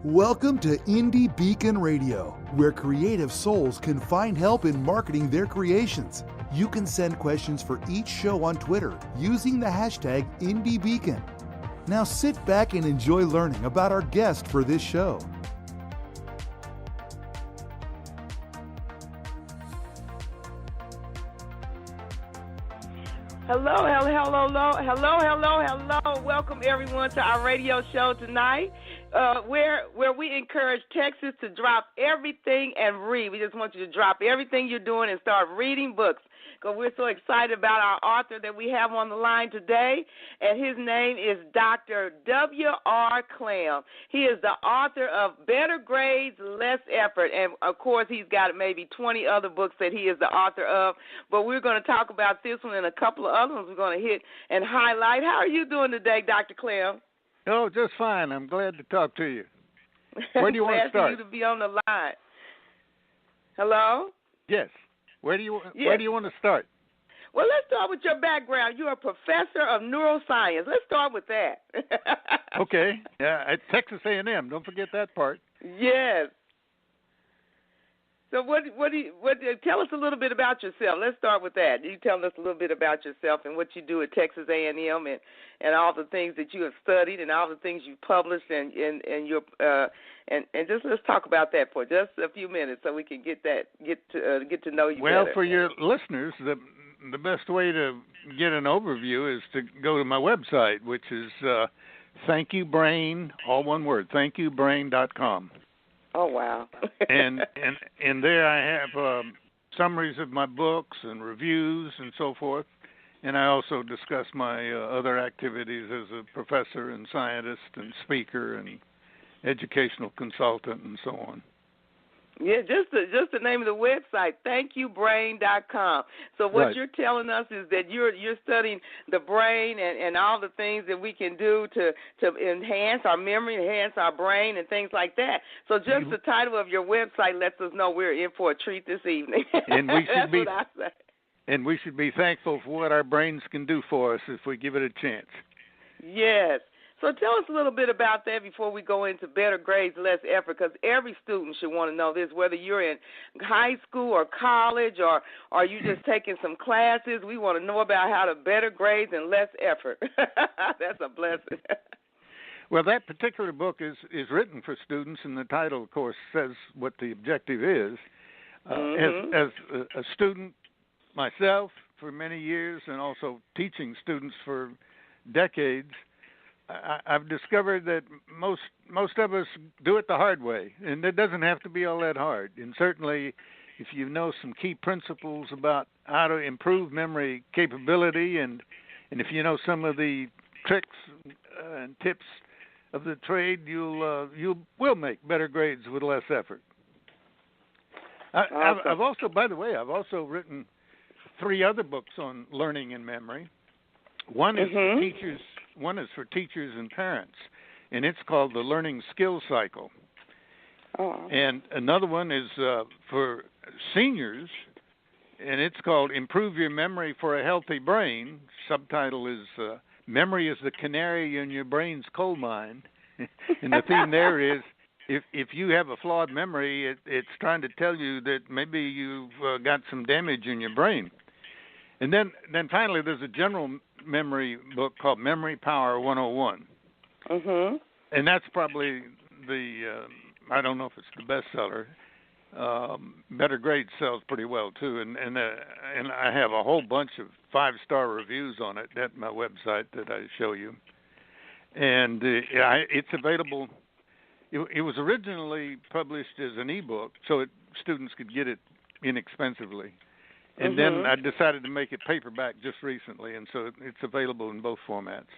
Welcome to Indie Beacon Radio, where creative souls can find help in marketing their creations. You can send questions for each show on Twitter using the hashtag IndieBeacon. Now sit back and enjoy learning about our guest for this show. Hello. Welcome everyone to our radio show tonight, where we encourage Texas to drop everything and read. We just want you to drop everything you're doing and start reading books, because we're so excited about our author that we have on the line today, and his name is Dr. W-R-Klemm. He is the author of Better Grades, Less Effort, and of course he's got maybe 20 other books that he is the author of, but we're going to talk about this one and a couple of other ones we're going to hit and highlight. How are you doing today, Dr. Klemm? Oh, just fine. I'm glad to talk to you. Where do you want to start? Glad for you to be on the line. Hello? Yes. Where do you want to start? Well, let's start with your background. You're a professor of neuroscience. Let's start with that. Okay. Yeah, at Texas A&M. Don't forget that part. Yes. So tell us a little bit about yourself. Let's start with that. You tell us a little bit about yourself and what you do at Texas A&M and all the things that you have studied and all the things you've published and just let's talk about that for just a few minutes so we can get to know you better. Well, for your listeners, the best way to get an overview is to go to my website, which is thankyoubrain, all one word, thankyoubrain.com. Oh, wow. and there I have summaries of my books and reviews and so forth. And I also discuss my other activities as a professor and scientist and speaker and educational consultant and so on. Yeah, just the name of the website, thankyoubrain.com. So what Right. you're telling us is that you're studying the brain and all the things that we can do to enhance our memory, enhance our brain, and things like that. So just the title of your website lets us know we're in for a treat this evening. And we should That's be, what I say. And we should be thankful for what our brains can do for us if we give it a chance. Yes. So tell us a little bit about that before we go into Better Grades, Less Effort, because every student should want to know this, whether you're in high school or college or are you just taking some classes. We want to know about how to better grades and less effort. That's a blessing. Well, that particular book is written for students, and the title, of course, says what the objective is. As a student myself for many years and also teaching students for decades, I've discovered that most of us do it the hard way, and it doesn't have to be all that hard. And certainly, if you know some key principles about how to improve memory capability, and if you know some of the tricks and tips of the trade, you will make better grades with less effort. Awesome. I've also written 3 other books on learning and memory. One is for teachers and parents, and it's called The Learning Skills Cycle. Oh. And another one is for seniors, and it's called Improve Your Memory for a Healthy Brain. Subtitle is Memory is the Canary in Your Brain's Coal Mine. And the theme there is if you have a flawed memory, it's trying to tell you that maybe you've got some damage in your brain. And then finally, there's a general memory book called Memory Power 101. And that's probably I don't know if it's the bestseller. Better Grades sells pretty well too, and I have a whole bunch of 5-star reviews on it at my website that I show you. And it's available. It was originally published as an ebook, so students could get it inexpensively. And then I decided to make it paperback just recently, and so it's available in both formats.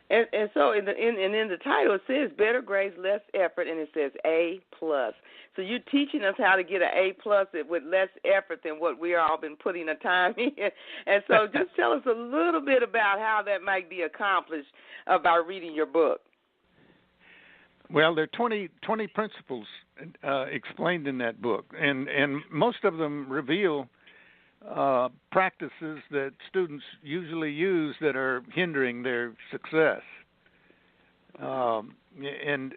And so in the title it says Better Grades, Less Effort, and it says A+. So you're teaching us how to get an A+ with less effort than what we all been putting the time in. And so just tell us a little bit about how that might be accomplished by reading your book. Well, there are 20 principles explained in that book, and most of them reveal practices that students usually use that are hindering their success. And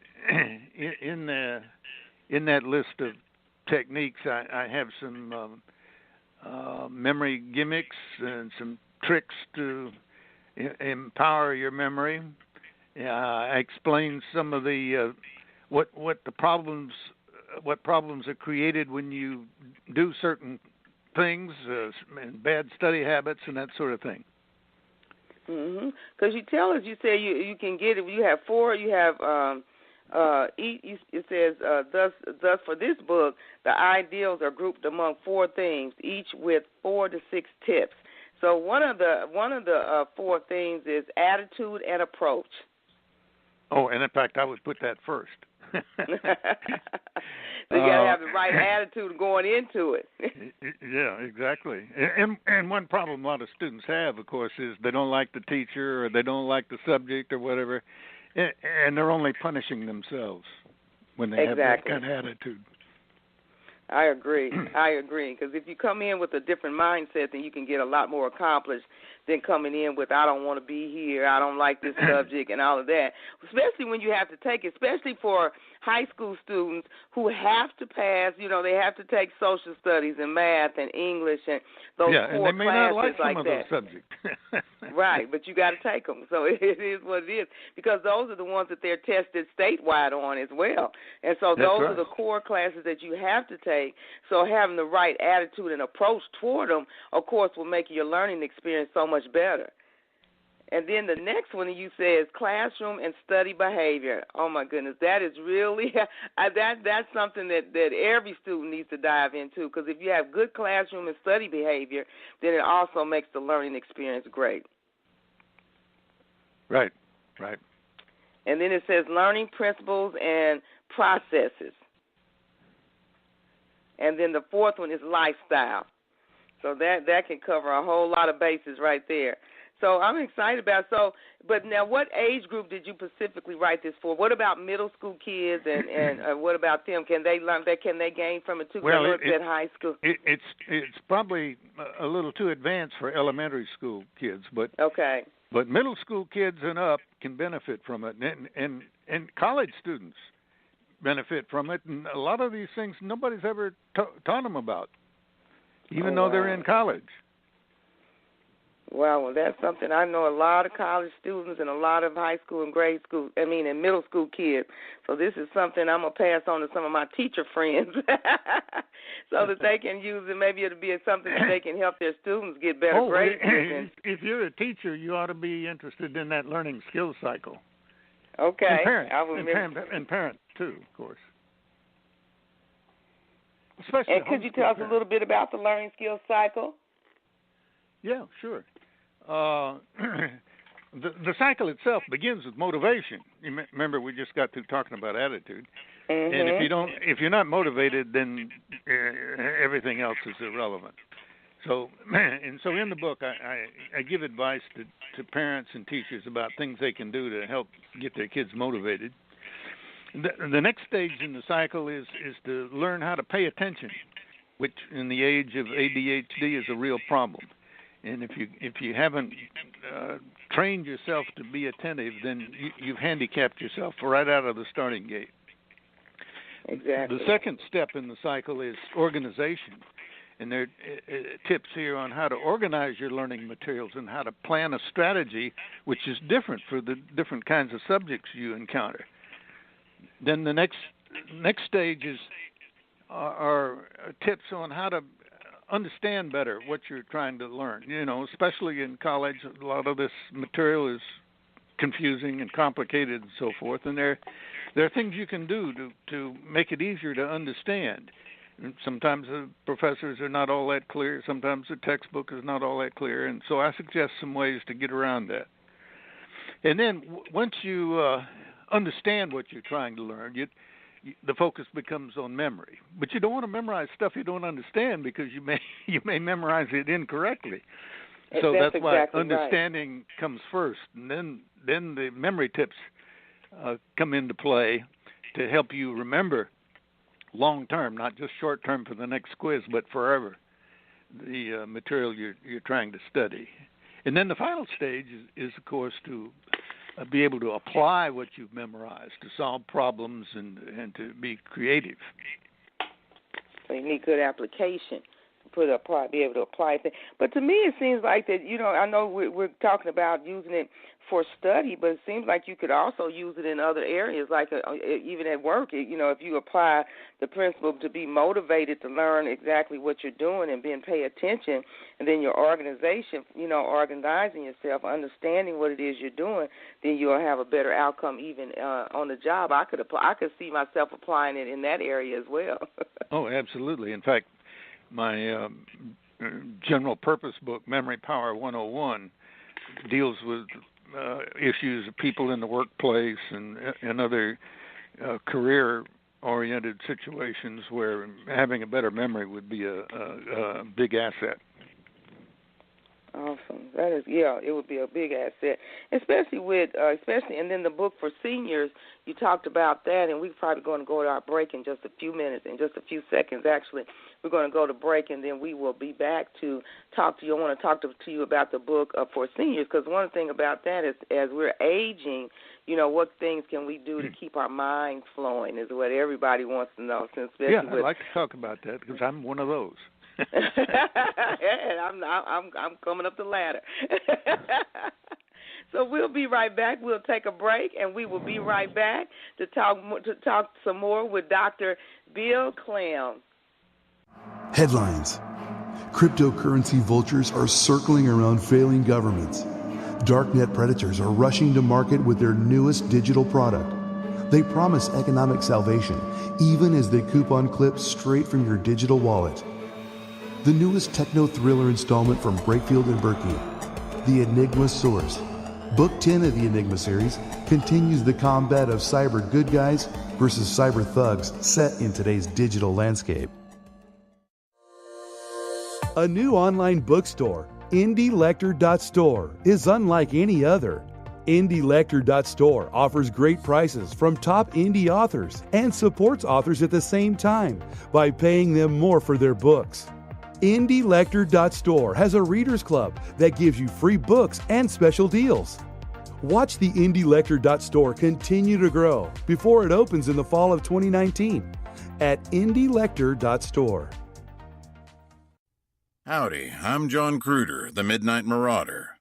in that list of techniques, I have some memory gimmicks and some tricks to empower your memory. I explain some of the what problems are created when you do certain things, and bad study habits and that sort of thing. Because you tell us, you say you can get it. You have 4. You have it says thus for this book, the ideals are grouped among 4 themes, each with 4 to 6 tips. So one of the 4 themes is attitude and approach. Oh, and in fact, I would put that first. So you got to have the right attitude going into it. Yeah, exactly. And one problem a lot of students have, of course, is they don't like the teacher or they don't like the subject or whatever, and they're only punishing themselves when they have that kind of attitude. I agree, because if you come in with a different mindset, then you can get a lot more accomplished than coming in with, I don't want to be here, I don't like this subject, and all of that, especially when you have to take it, especially for high school students who have to pass, they have to take social studies and math and English and those core classes like that. Yeah, and they may not like some of those subjects. Right, but you got to take them, so it is what it is, because those are the ones that they're tested statewide on as well, and so those are the core classes that you have to take, so having the right attitude and approach toward them, of course, will make your learning experience so much better. And then the next one you say is classroom and study behavior. Oh, my goodness, that is really, that's something that every student needs to dive into, because if you have good classroom and study behavior, then it also makes the learning experience great. Right. And then it says learning principles and processes. And then the 4th one is lifestyle. So that can cover a whole lot of bases right there. So I'm excited about it. But now what age group did you specifically write this for? What about middle school kids and what about them? Can they learn that? Can they gain from it too? Well, at high school. It's probably a little too advanced for elementary school kids, but okay. But middle school kids and up can benefit from it, and college students benefit from it, and a lot of these things nobody's ever taught them about, even though they're in college. Wow, well, that's something. I know a lot of college students and a lot of high school and middle school kids. So this is something I'm going to pass on to some of my teacher friends so that they can use it. Maybe it'll be something that they can help their students get better grades. If you're a teacher, you ought to be interested in that learning skills cycle. Okay. And parents, too, of course. Especially and could you tell us a little bit about the learning skills cycle? Yeah, sure. The cycle itself begins with motivation. You remember, we just got through talking about attitude, and if you're not motivated, then everything else is irrelevant. So in the book, I give advice to parents and teachers about things they can do to help get their kids motivated. The next stage in the cycle is to learn how to pay attention, which in the age of ADHD is a real problem. And if you haven't trained yourself to be attentive, then you've handicapped yourself right out of the starting gate. Exactly. The second step in the cycle is organization. And there are tips here on how to organize your learning materials and how to plan a strategy which is different for the different kinds of subjects you encounter. Then the next stage are tips on how to understand better what you're trying to learn. Especially in college, a lot of this material is confusing and complicated and so forth. And there are things you can do to make it easier to understand. And sometimes the professors are not all that clear. Sometimes the textbook is not all that clear. And so I suggest some ways to get around that. And then once you understand what you're trying to learn, the focus becomes on memory. But you don't want to memorize stuff you don't understand, because you may memorize it incorrectly. So that's why understanding comes first, and then the memory tips come into play to help you remember long term, not just short term for the next quiz, but forever, the material you're trying to study. And then the final stage is of course, to be able to apply what you've memorized to solve problems and to be creative. So you need good application to be able to apply things. But to me, it seems like that, I know we're talking about using it for study, but it seems like you could also use it in other areas, like even at work. If you apply the principle to be motivated to learn exactly what you're doing and then pay attention, and then your organization, organizing yourself, understanding what it is you're doing, then you'll have a better outcome even on the job. I could see myself applying it in that area as well. Oh, absolutely. In fact, my general purpose book, Memory Power 101, deals with issues of people in the workplace and other career-oriented situations where having a better memory would be a big asset. Awesome. That is, it would be a big asset, especially, and then the book for seniors, you talked about that, and we're probably going to go to our break in just a few minutes, in just a few seconds, actually. We're going to go to break, and then we will be back to talk to you. I want to talk to you about the book for seniors, because one thing about that is as we're aging, what things can we do to keep our minds flowing is what everybody wants to know. I'd like to talk about that because I'm one of those. I'm coming up the ladder. So we'll be right back. We'll take a break, and we will be right back to talk some more with Dr. Bill Klemm. Headlines. Cryptocurrency vultures are circling around failing governments. Darknet predators are rushing to market with their newest digital product. They promise economic salvation, even as they coupon clips straight from your digital wallet. The newest techno-thriller installment from Brakefield and Berkey, The Enigma Source. Book 10 of the Enigma series continues the combat of cyber good guys versus cyber thugs set in today's digital landscape. A new online bookstore, IndieLector.store, is unlike any other. IndieLector.store offers great prices from top indie authors and supports authors at the same time by paying them more for their books. IndieLector.store has a readers club that gives you free books and special deals. Watch the IndieLector.store continue to grow before it opens in the fall of 2019 at IndieLector.store. Howdy, I'm John Cruder, the Midnight Marauder.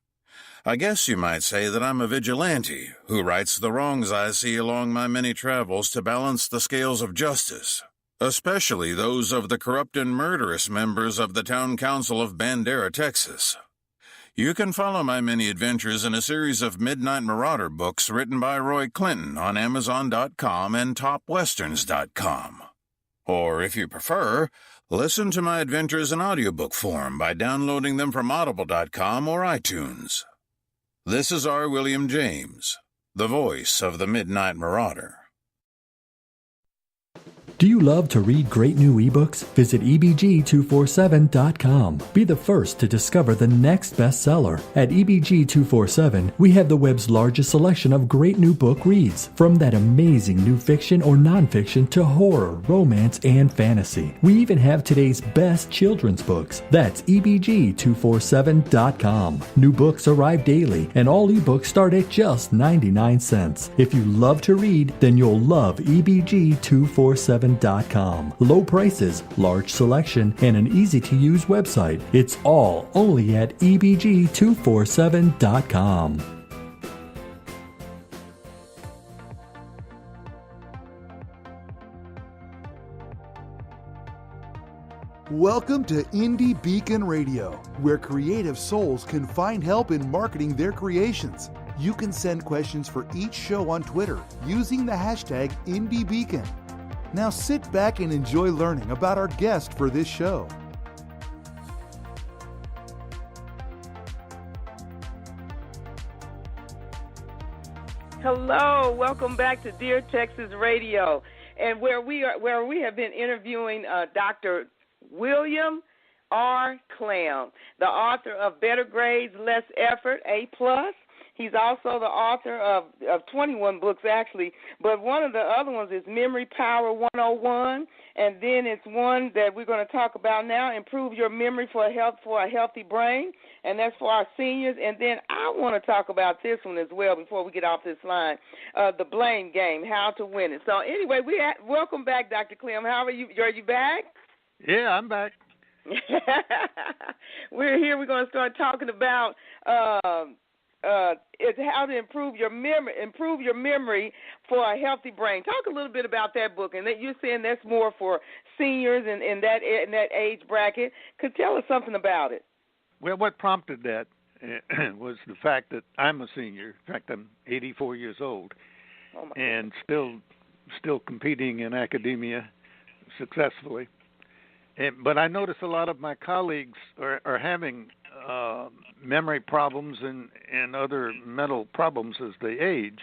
I guess you might say that I'm a vigilante who rights the wrongs I see along my many travels to balance the scales of justice, especially those of the corrupt and murderous members of the Town Council of Bandera, Texas. You can follow my many adventures in a series of Midnight Marauder books written by Roy Clinton on Amazon.com and TopWesterns.com. Or, if you prefer, listen to my adventures in audiobook form by downloading them from Audible.com or iTunes. This is R. William James, the voice of the Midnight Marauder. Do you love to read great new ebooks? Visit EBG247.com. Be the first to discover the next bestseller. At EBG247, we have the web's largest selection of great new book reads, from that amazing new fiction or nonfiction to horror, romance, and fantasy. We even have today's best children's books. That's EBG247.com. New books arrive daily, and all ebooks start at just 99 cents. If you love to read, then you'll love EBG247.com. Low prices, large selection, and an easy-to-use website. It's all only at EBG247.com. Welcome to Indie Beacon Radio, where creative souls can find help in marketing their creations. You can send questions for each show on Twitter using the hashtag IndieBeacon. Now sit back and enjoy learning about our guest for this show. Hello, welcome back to Dear Texas Radio, and where we have been interviewing Dr. William R. Klemm, the author of Better Grades, Less Effort, A+. He's also the author of 21 books, actually, but one of the other ones is Memory Power 101, and then it's one that we're going to talk about now, Improve Your Memory for a Healthy Brain, and that's for our seniors. And then I want to talk about this one as well before we get off this line, The Blame Game, How to Win It. So anyway, welcome back, Dr. Klemm. How are you? Are you back? Yeah, I'm back. We're here. We're going to start talking about it's how to improve your memory for a healthy brain. Talk a little bit about that book, and that you're saying that's more for seniors in that age bracket. Could tell us something about it. Well, what prompted that was the fact that I'm a senior. In fact, I'm 84 years old, and still competing in academia successfully. But I notice a lot of my colleagues are having memory problems and other mental problems as they age,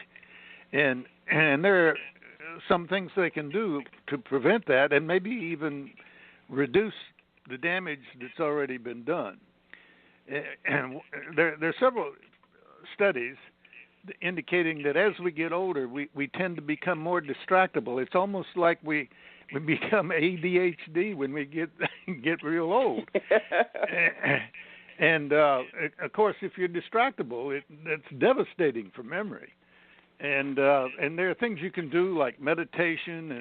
and there are some things they can do to prevent that, and maybe even reduce the damage that's already been done. And there are several studies indicating that as we get older, we tend to become more distractible. It's almost like we become ADHD when we get real old. And of course, if you're distractible, that's devastating for memory. And there are things you can do like meditation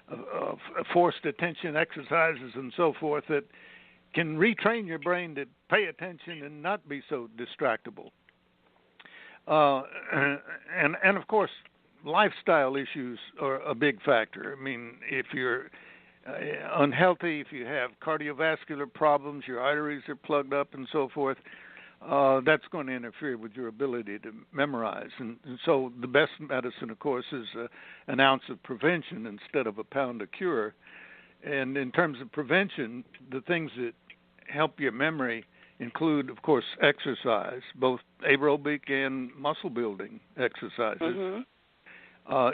and forced attention exercises and so forth that can retrain your brain to pay attention and not be so distractible. And of course, lifestyle issues are a big factor. I mean, if you're unhealthy, if you have cardiovascular problems, your arteries are plugged up and so forth, that's going to interfere with your ability to memorize. And so the best medicine, of course, is an ounce of prevention instead of a pound of cure. And in terms of prevention, the things that help your memory include, of course, exercise, both aerobic and muscle-building exercises. Mm-hmm.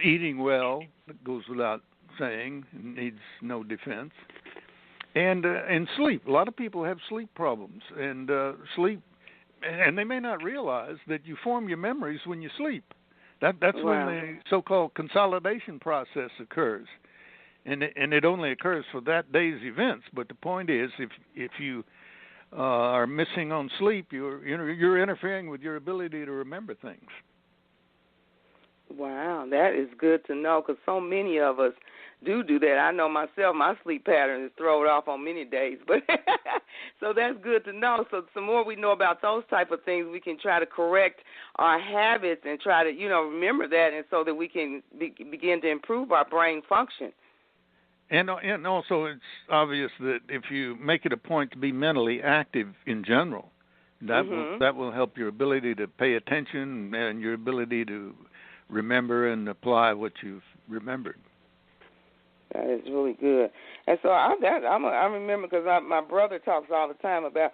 Eating well, that goes without saying, needs no defense. And sleep. A lot of people have sleep problems. And sleep, and they may not realize that you form your memories when you sleep. That's when the so-called consolidation process occurs. And it only occurs for that day's events. But the point is, if you are missing on sleep, you're interfering with your ability to remember things. Wow, that is good to know, because so many of us do that. I know myself, my sleep pattern is thrown off on many days, but so that's good to know. So the more we know about those type of things, we can try to correct our habits and try to, remember that, and so that we can begin to improve our brain function. And also it's obvious that if you make it a point to be mentally active in general, that will help your ability to pay attention and your ability to remember and apply what you've remembered. That is really good. And so I remember, because my brother talks all the time about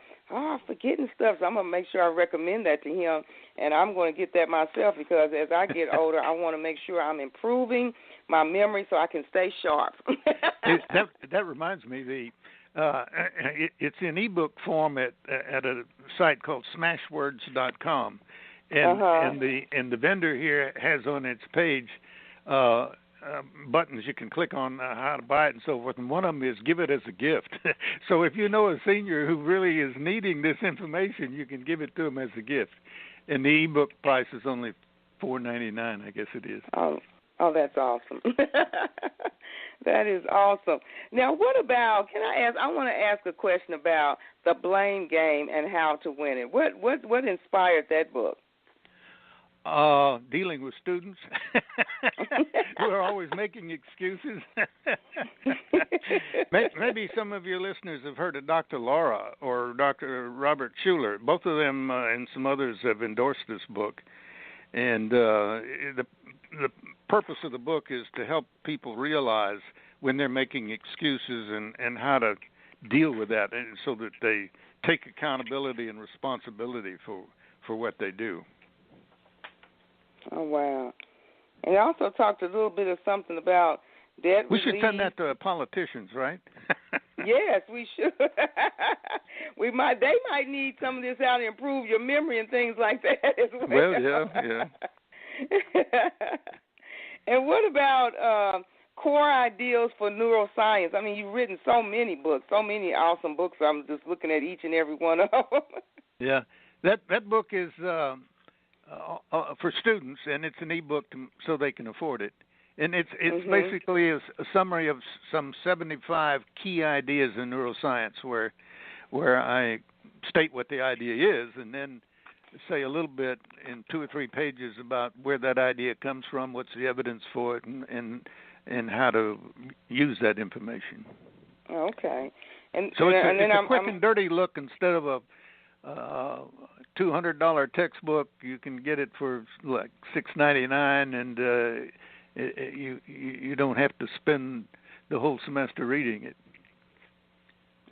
forgetting stuff, so I'm going to make sure I recommend that to him, and I'm going to get that myself, because as I get older, I want to make sure I'm improving my memory so I can stay sharp. That reminds me, it's in ebook form at a site called smashwords.com. And the vendor here has on its page buttons you can click on how to buy it and so forth, and one of them is give it as a gift. So if you know a senior who really is needing this information, you can give it to them as a gift. And the ebook price is only $4.99, I guess it is. Oh, that's awesome. That is awesome. Now, what about, I want to ask a question about The Blame Game and How to Win It. What inspired that book? Dealing with students who are always making excuses. Maybe some of your listeners have heard of Dr. Laura or Dr. Robert Schuller. Both of them and some others have endorsed this book. And the purpose of the book is to help people realize when they're making excuses and how to deal with that, and so that they take accountability and responsibility for what they do. Oh, wow. And I also talked a little bit of something about Debt we should relief. send that to politicians, right? Yes, we should. They might need some of this out to improve your memory and things like that as well. Well, yeah. And what about core ideals for neuroscience? I mean, you've written so many books, so many awesome books. I'm just looking at each and every one of them. Yeah, that book is for students, and it's an e-book so they can afford it. And it's basically a summary of some 75 key ideas in neuroscience, where I state what the idea is, and then say a little bit in 2 or 3 pages about where that idea comes from, what's the evidence for it, and how to use that information. Okay. And so it's and a quick and dirty look. Instead of a $200 textbook, you can get it for like $6.99, and you don't have to spend the whole semester reading it.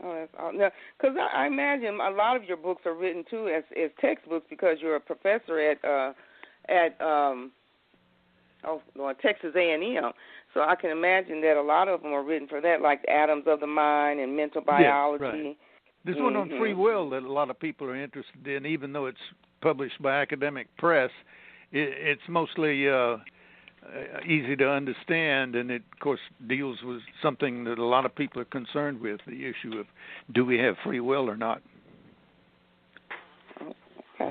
Oh, that's awesome. Because I imagine a lot of your books are written too as textbooks because you're a professor at Texas A&M. So I can imagine that a lot of them are written for that, like Atoms of the Mind and Mental Biology. Yeah, right. There's one on free will that a lot of people are interested in, even though it's published by academic press. It's mostly easy to understand, and it, of course, deals with something that a lot of people are concerned with, the issue of do we have free will or not. Okay.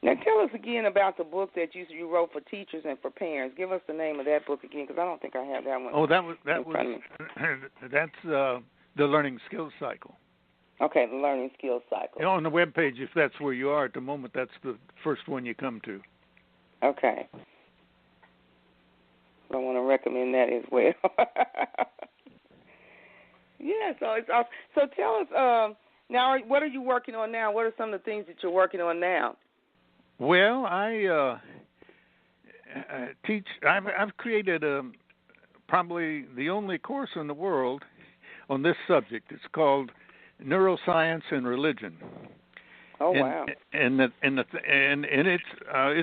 Now tell us again about the book that you wrote for teachers and for parents. Give us the name of that book again, because I don't think I have that one. Oh, that's the Learning Skills Cycle. Okay, the Learning Skills Cycle. On the webpage, if that's where you are at the moment, that's the first one you come to. Okay. I want to recommend that as well. Yeah, so it's awesome. So tell us now, what are you working on now? What are some of the things that you're working on now? Well, I teach. I've created probably the only course in the world on this subject. It's called Neuroscience and Religion. Oh, wow! And it's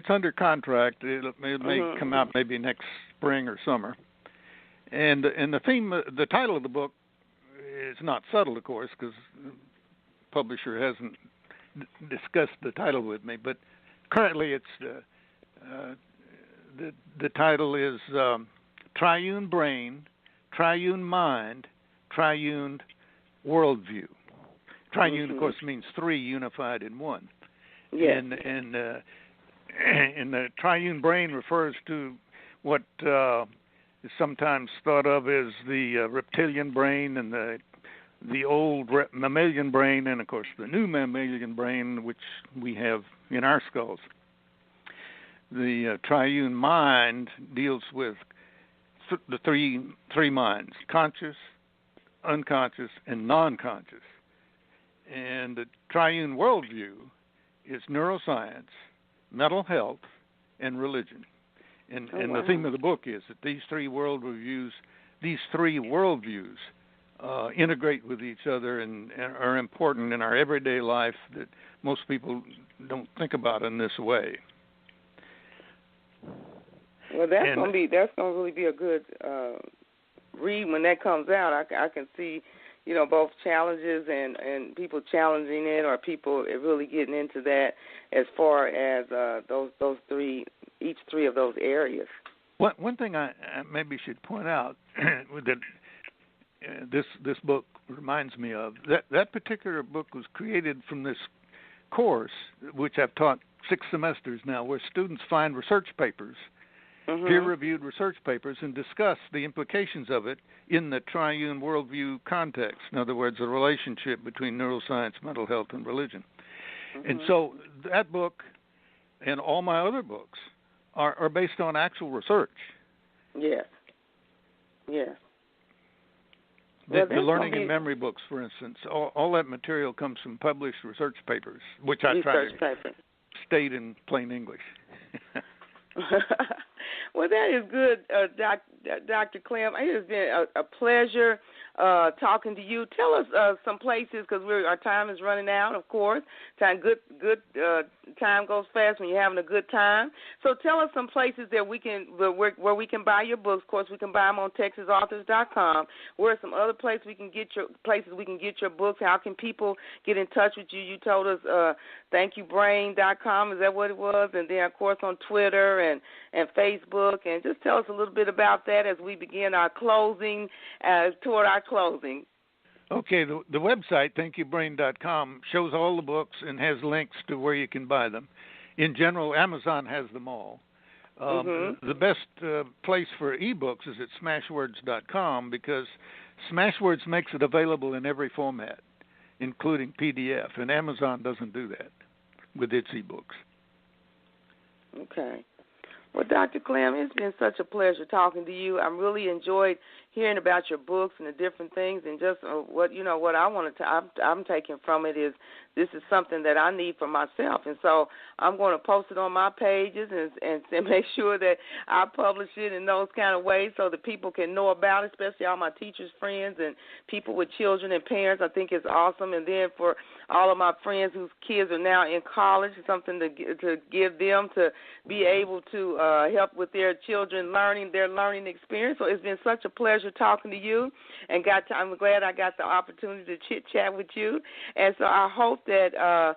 under contract. It may come out maybe next spring or summer. And the theme, the title of the book, is not subtle, of course, because the publisher hasn't discussed the title with me. But currently, it's the title is Triune Brain, Triune Mind, Triune Worldview. Triune, of course, means three unified in one. Yes. And the triune brain refers to what is sometimes thought of as the reptilian brain and the old mammalian brain, and of course the new mammalian brain, which we have in our skulls. The triune mind deals with the three minds: conscious, unconscious, and non-conscious. And the triune worldview is neuroscience, mental health, and religion. And the theme of the book is that these three worldviews integrate with each other and are important in our everyday life that most people don't think about in this way. Well, that's gonna really be a good read when that comes out. I can see, both challenges and people challenging it, or people really getting into that as far as each three of those areas. One thing I maybe should point out that this book reminds me of, that particular book was created from this course, which I've taught 6 semesters now, where students find research papers, peer-reviewed research papers, and discuss the implications of it in the triune worldview context. In other words, the relationship between neuroscience, mental health, and religion. And so that book and all my other books are based on actual research. Yes. Yes. The learning and memory books, for instance, all that material comes from published research papers, which I try to state in plain English. Well, that is good, Dr. Klemm. It has been a pleasure talking to you. Tell us some places, because our time is running out, of course. Time goes fast when you're having a good time. So tell us some places that we can where we can buy your books. Of course, we can buy them on TexasAuthors.com. Where are some other places we can get your books? How can people get in touch with you? You told us thankyoubrain.com. Is that what it was? And then, of course, on Twitter and Facebook. And just tell us a little bit about that as we begin our closing, toward our closing. Okay, the website, thankyoubrain.com, shows all the books and has links to where you can buy them. In general, Amazon has them all. The best place for ebooks is at smashwords.com, because Smashwords makes it available in every format, including PDF, and Amazon doesn't do that with its ebooks. Okay. Well, Dr. Klemm, it's been such a pleasure talking to you. I really enjoyed hearing about your books and the different things, and just what I wanted to. I'm taking from it is this is something that I need for myself, and so I'm going to post it on my pages and make sure that I publish it in those kind of ways so that people can know about it, especially all my teachers' friends and people with children and parents. I think it's awesome, and then for all of my friends whose kids are now in college, something to give them to be able to help with their children their learning experience. So it's been such a pleasure talking to you, and I'm glad I got the opportunity to chit-chat with you. And so I hope that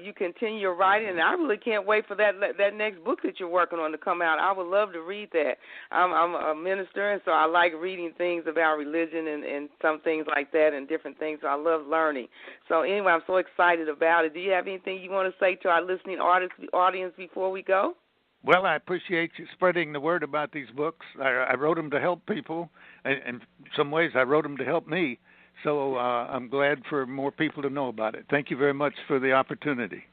you continue your writing, and I really can't wait for that next book that you're working on to come out. I would love to read that. I'm a minister, and so I like reading things about religion and some things like that and different things. So I love learning. So anyway, I'm so excited about it. Do you have anything you want to say to our listening audience before we go? Well, I appreciate you spreading the word about these books. I wrote them to help people. In some ways, I wrote them to help me. So I'm glad for more people to know about it. Thank you very much for the opportunity.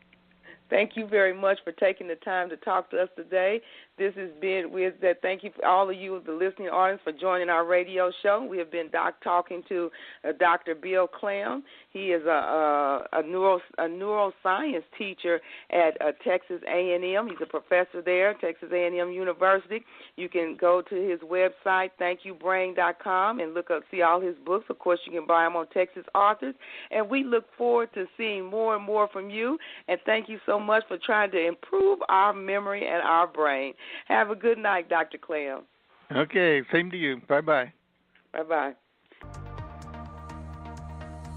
Thank you very much for taking the time to talk to us today. This has been thank you for all of you, the listening audience, for joining our radio show. We have been talking to Dr. Bill Klemm. He is a neuroscience teacher at Texas A&M. He's a professor there, Texas A&M University. You can go to his website, thankyoubrain.com, and see all his books. Of course, you can buy them on Texas Authors. And we look forward to seeing more and more from you. And thank you so much for trying to improve our memory and our brain. Have a good night, Dr. Klemm. Okay, same to you. Bye-bye. Bye-bye.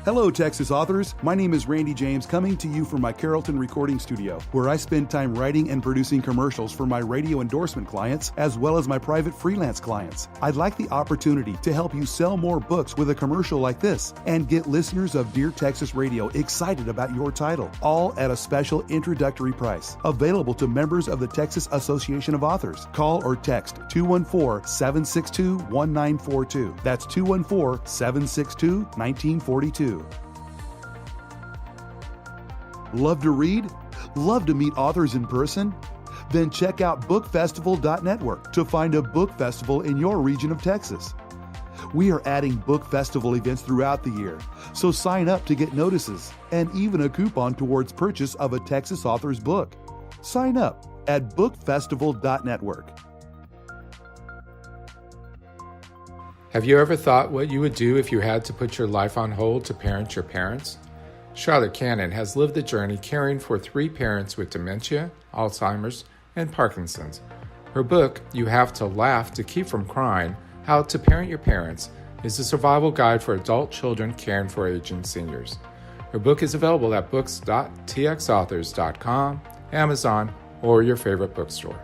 Hello, Texas authors. My name is Randy James, coming to you from my Carrollton recording studio, where I spend time writing and producing commercials for my radio endorsement clients, as well as my private freelance clients. I'd like the opportunity to help you sell more books with a commercial like this and get listeners of Dear Texas Radio excited about your title, all at a special introductory price, available to members of the Texas Association of Authors. Call or text 214-762-1942. That's 214-762-1942. Love to read? Love to meet authors in person? Then check out bookfestival.network to find a book festival in your region of Texas. We are adding book festival events throughout the year, so sign up to get notices and even a coupon towards purchase of a Texas author's book. Sign up at bookfestival.network. Have you ever thought what you would do if you had to put your life on hold to parent your parents? Charlotte Cannon has lived the journey caring for 3 parents with dementia, Alzheimer's, and Parkinson's. Her book, You Have to Laugh to Keep from Crying, How to Parent Your Parents, is a survival guide for adult children caring for aging seniors. Her book is available at books.txauthors.com, Amazon, or your favorite bookstore.